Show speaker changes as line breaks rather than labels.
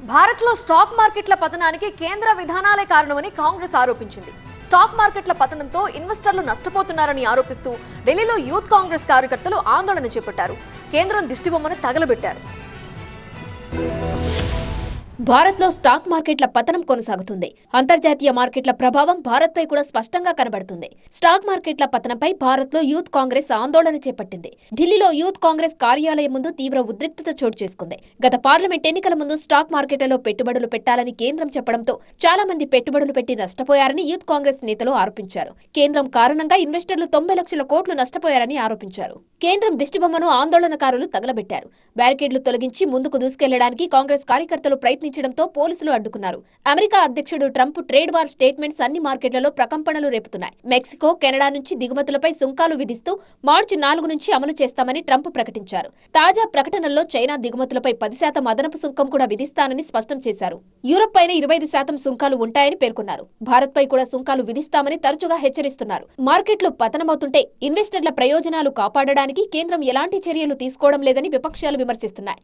భారత్లో స్టాక్ మార్కెట్ల పతనానికి కేంద్ర విధానాలే కారణమని కాంగ్రెస్ ఆరోపించింది. స్టాక్ మార్కెట్ల పతనంతో ఇన్వెస్టర్లు నష్టపోతున్నారని ఆరోపిస్తూ ఢిల్లీలో యూత్ కాంగ్రెస్ కార్యకర్తలు ఆందోళన చేపట్టారు. కేంద్రం దిష్టిబొమ్మను తగలబెట్టారు.
భారత్లో స్టాక్ మార్కెట్ల పతనం కొనసాగుతుంది. అంతర్జాతీయ మార్కెట్ల ప్రభావం భారత్పై కూడా స్పష్టంగా కనబడుతుంది. స్టాక్ మార్కెట్ల పతనంపై భారత్లో యూత్ కాంగ్రెస్ ఆందోళన చేపట్టింది. ఢిల్లీలో యూత్ కాంగ్రెస్ కార్యాలయం ముందు తీవ్ర ఉద్రిక్తత చోటు చేసుకుంది. గత పార్లమెంట్ ఎన్నికల ముందు స్టాక్ మార్కెట్లలో పెట్టుబడులు పెట్టాలని కేంద్రం చెప్పడంతో చాలా మంది పెట్టుబడులు పెట్టి నష్టపోయారని యూత్ కాంగ్రెస్ నేతలు ఆరోపించారు. కేంద్రం కారణంగా ఇన్వెస్టర్లు 90 లక్షల కోట్లు నష్టపోయారని ఆరోపించారు. కేంద్రం దిష్టిబొమ్మను ఆందోళనకారులు తగలబెట్టారు. బ్యారికేడ్లు తొలగించి ముందుకు దూసుకెళ్లడానికి కాంగ్రెస్ కార్యకర్తలు ప్రయత్నించడంతో పోలీసులు అడ్డుకున్నారు. అమెరికా అధ్యక్షుడు ట్రంప్ ట్రేడ్ వార్ స్టేట్మెంట్స్ అన్ని మార్కెట్లలో ప్రకంపనలు రేపుతున్నాయి. మెక్సికో, కెనడా నుంచి దిగుమతులపై సుంకాలు విధిస్తూ మార్చి 4 నుంచి అమలు చేస్తామని ట్రంప్ ప్రకటించారు. తాజా ప్రకటనల్లో చైనా దిగుమతులపై 10% అదనపు సుంకం కూడా విధిస్తానని స్పష్టం చేశారు. యూరప్ పైన 25% సుంకాలు ఉంటాయని పేర్కొన్నారు. భారత్ పై కూడా సుంకాలు విధిస్తామని తరచుగా హెచ్చరిస్తున్నారు. మార్కెట్లు పతనమవుతుంటే ఇన్వెస్టర్ల ప్రయోజనాలు కాపాడడానికి కేంద్రం ఎలాంటి చర్యలు తీసుకోవడం లేదని విపక్షాలు విమర్శిస్తున్నాయి.